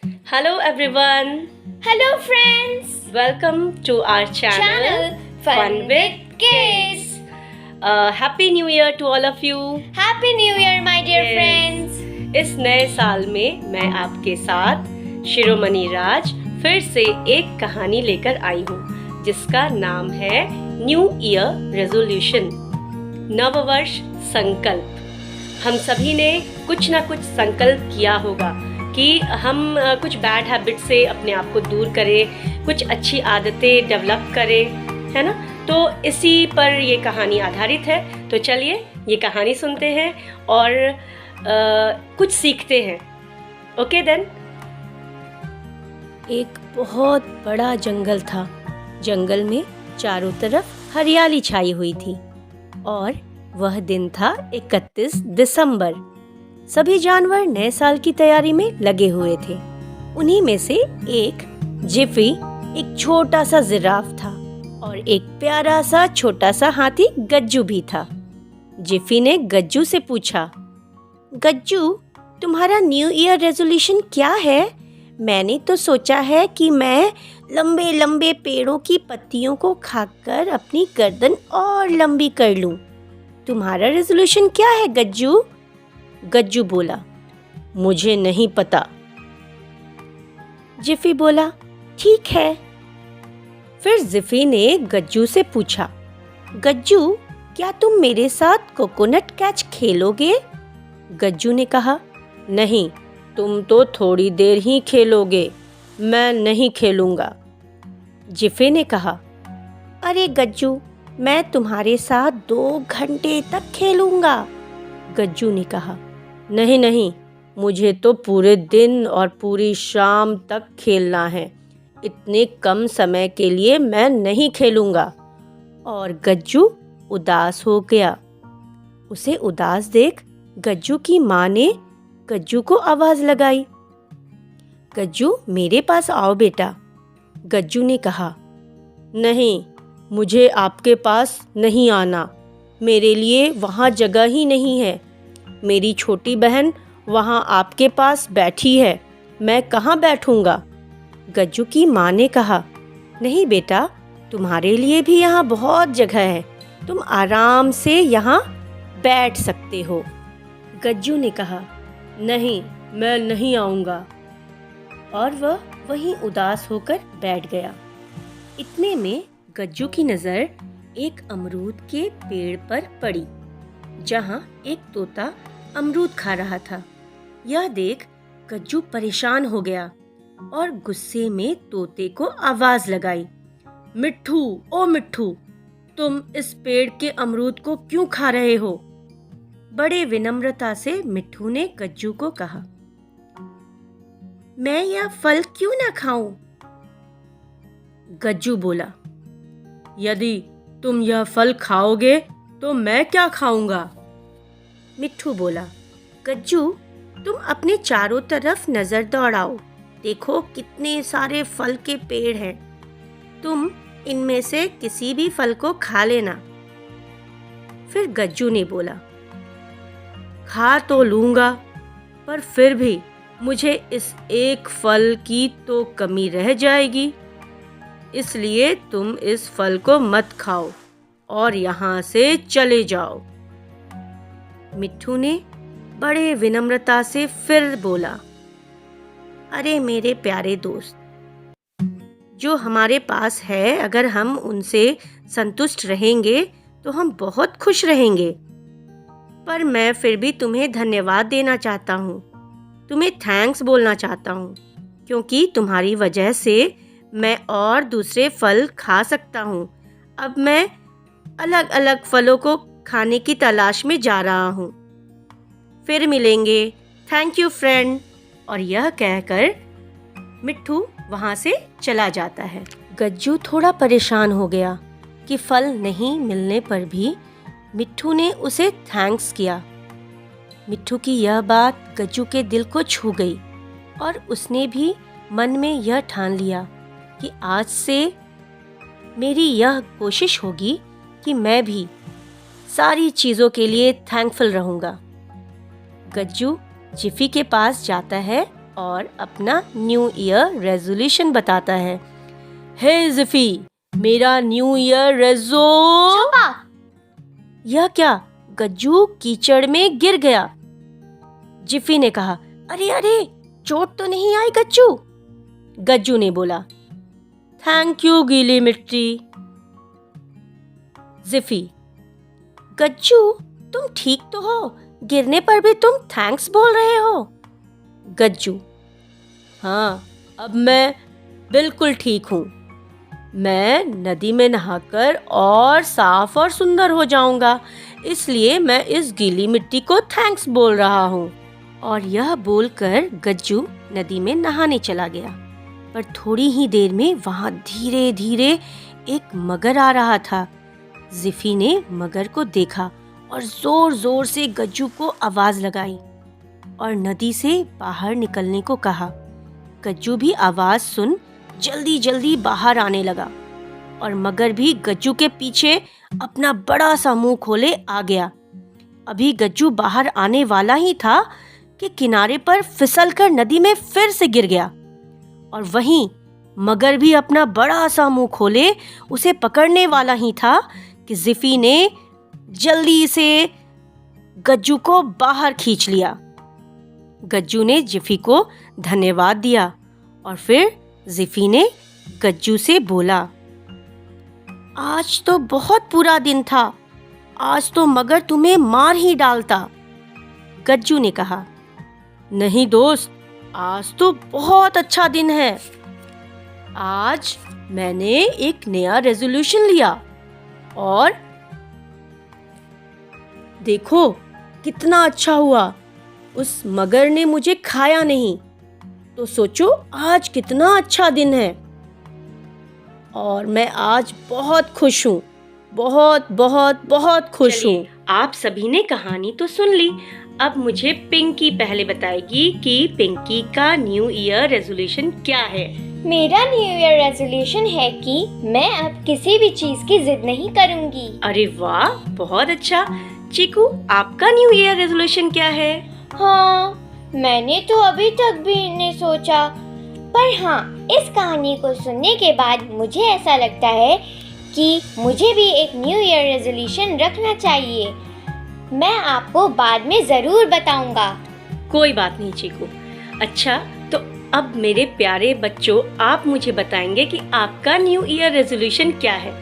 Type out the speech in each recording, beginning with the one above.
Hello everyone. Hello friends. Welcome to our channel Fun with Kids. Happy New Year to all of you. Happy New Year my dear Yes. friends. इस नए साल में मैं आपके साथ शिरोमणि राज फिर से एक कहानी लेकर आई हूँ जिसका नाम है न्यू ईयर रेजोल्यूशन, नववर्ष संकल्प। हम सभी ने कुछ ना कुछ संकल्प किया होगा कि हम कुछ बैड हैबिट से अपने आप को दूर करें, कुछ अच्छी आदतें डेवलप करें, है ना। तो इसी पर ये कहानी आधारित है। तो चलिए ये कहानी सुनते हैं और कुछ सीखते हैं। Okay then. एक बहुत बड़ा जंगल था। जंगल में चारों तरफ हरियाली छाई हुई थी और वह दिन था 31 दिसंबर। सभी जानवर नए साल की तैयारी में लगे हुए थे। उन्हीं में से एक जिफी, एक छोटा सा जिराफ था और एक प्यारा सा छोटा सा हाथी गज्जू भी था। जिफी ने गज्जू से पूछा, गज्जू, तुम्हारा न्यू ईयर रेजोल्यूशन क्या है? मैंने तो सोचा है कि मैं लंबे लंबे पेड़ों की पत्तियों को खाकर अपनी गर्दन और लंबी कर लूं। तुम्हारा रेजोल्यूशन क्या है गज्जू? गज्जू बोला, मुझे नहीं पता। जिफी बोला, ठीक है। फिर जिफी ने गज्जू से पूछा, गज्जू, क्या तुम मेरे साथ कोकोनट कैच खेलोगे? गज्जू ने कहा, नहीं, तुम तो थोड़ी देर ही खेलोगे, मैं नहीं खेलूंगा। जिफी ने कहा, अरे गज्जू, मैं तुम्हारे साथ 2 घंटे तक खेलूंगा। गज्जू ने कहा, नहीं नहीं, मुझे तो पूरे दिन और पूरी शाम तक खेलना है। इतने कम समय के लिए मैं नहीं खेलूंगा। और गज्जू उदास हो गया। उसे उदास देख गज्जू की माँ ने गज्जू को आवाज लगाई, गज्जू, मेरे पास आओ बेटा। गज्जू ने कहा, नहीं, मुझे आपके पास नहीं आना। मेरे लिए वहाँ जगह ही नहीं है। मेरी छोटी बहन वहाँ आपके पास बैठी है, मैं कहाँ बैठूंगा? गज्जू की माँ ने कहा, नहीं बेटा, तुम्हारे लिए भी यहाँ बहुत जगह है, तुम आराम से यहाँ बैठ सकते हो। गज्जू ने कहा, नहीं, मैं नहीं आऊँगा। और वह वहीं उदास होकर बैठ गया। इतने में गज्जू की नज़र एक अमरूद के पेड़ पर पड़ी, जहाँ एक तोता अमरूद खा रहा था। यह देख गज्जू परेशान हो गया और गुस्से में तोते को आवाज लगाई, मिट्ठू, ओ मिट्ठू, तुम इस पेड़ के अमरूद को क्यों खा रहे हो? बड़े विनम्रता से मिट्ठू ने गज्जू को कहा, मैं यह फल क्यों ना खाऊं? गज्जू बोला, यदि तुम यह फल खाओगे तो मैं क्या खाऊंगा? मिट्ठू बोला, गज्जू, तुम अपने चारों तरफ नजर दौड़ाओ, देखो कितने सारे फल के पेड़ हैं। तुम इनमें से किसी भी फल को खा लेना। फिर गज्जू ने बोला, खा तो लूंगा, पर फिर भी मुझे इस एक फल की तो कमी रह जाएगी, इसलिए तुम इस फल को मत खाओ और यहाँ से चले जाओ। मिट्ठू ने बड़े विनम्रता से फिर बोला, अरे मेरे प्यारे दोस्त, जो हमारे पास है अगर हम उनसे संतुष्ट रहेंगे तो हम बहुत खुश रहेंगे। पर मैं फिर भी तुम्हें धन्यवाद देना चाहता हूँ, तुम्हें थैंक्स बोलना चाहता हूँ, क्योंकि तुम्हारी वजह से मैं और दूसरे फल खा सकता हूँ। अब मैं अलग अलग फलों को खाने की तलाश में जा रहा हूँ। फिर मिलेंगे, थैंक यू फ्रेंड। और यह कहकर मिट्ठू वहाँ से चला जाता है। गज्जू थोड़ा परेशान हो गया कि फल नहीं मिलने पर भी मिट्ठू ने उसे थैंक्स किया। मिट्ठू की यह बात गज्जू के दिल को छू गई और उसने भी मन में यह ठान लिया कि आज से मेरी यह कोशिश होगी कि मैं भी सारी चीज़ों के लिए थैंकफुल रहूँगा। गज्जू जिफी के पास जाता है और अपना न्यू ईयर रेजोल्यूशन बताता है। हे जिफी, मेरा न्यू ईयर छुपा। यह क्या? गज्जू कीचड़ में गिर गया। जिफी ने कहा, अरे अरे, चोट तो नहीं आई गज्जू? गज्जू ने बोला, थैंक यू गीली मिट्टी। जिफी, गज्जू तुम ठीक तो हो? गिरने पर भी तुम थैंक्स बोल रहे हो? गज्जू, हाँ, अब मैं बिल्कुल ठीक हूँ। मैं नदी में नहाकर और साफ और सुंदर हो जाऊंगा, इसलिए मैं इस गीली मिट्टी को थैंक्स बोल रहा हूँ। और यह बोलकर गज्जू नदी में नहाने चला गया। पर थोड़ी ही देर में वहाँ धीरे धीरे एक मगर आ रहा था। जिफी ने मगर को देखा और जोर जोर से गज्जू को आवाज लगाई और नदी से बाहर निकलने को कहा। गज्जू भी आवाज सुन जल्दी जल्दी बाहर आने लगा और मगर भी गज्जू के पीछे अपना बड़ा सा मुंह खोले आ गया। अभी गज्जू बाहर आने वाला ही था कि किनारे पर फिसलकर नदी में फिर से गिर गया और वहीं मगर भी अपना बड़ा सा मुंह खोले उसे पकड़ने वाला ही था कि जिफी ने जल्दी से गज्जू को बाहर खींच लिया। गज्जू ने जिफी को धन्यवाद दिया और फिर जिफी ने गज्जू से बोला, आज तो बहुत बुरा दिन था, आज तो मगर तुम्हें मार ही डालता। गज्जू ने कहा, नहीं दोस्त, आज तो बहुत अच्छा दिन है। आज मैंने एक नया रेजोल्यूशन लिया और देखो कितना अच्छा हुआ। उस मगर ने मुझे खाया नहीं, तो सोचो आज कितना अच्छा दिन है। और मैं आज बहुत खुश हूँ, बहुत बहुत बहुत खुश हूँ। आप सभी ने कहानी तो सुन ली। अब मुझे पिंकी पहले बताएगी कि पिंकी का न्यू ईयर रेजोल्यूशन क्या है। मेरा न्यू ईयर रेजोल्यूशन है कि मैं अब किसी भी चीज की जिद नहीं करूंगी। अरे वाह, बहुत अच्छा। चीकू, आपका न्यू ईयर रेजोल्यूशन क्या है? हाँ, मैंने तो अभी तक भी नहीं सोचा, पर हाँ, इस कहानी को सुनने के बाद मुझे ऐसा लगता है कि मुझे भी एक न्यू ईयर रेजोल्यूशन रखना चाहिए। मैं आपको बाद में जरूर बताऊंगा। कोई बात नहीं चीकू। अच्छा, तो अब मेरे प्यारे बच्चों, आप मुझे बताएंगे कि आपका न्यू ईयर रेजोल्यूशन क्या है?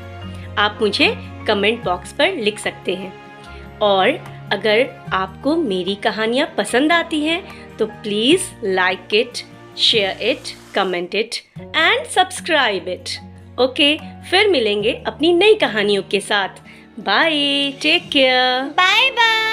आप मुझे कमेंट बॉक्स पर लिख सकते हैं। और अगर आपको मेरी कहानियाँ पसंद आती हैं तो please like it, share it, comment it and subscribe it. Okay, फिर मिलेंगे अपनी नई कहानियों के साथ। Bye, take care. Bye bye.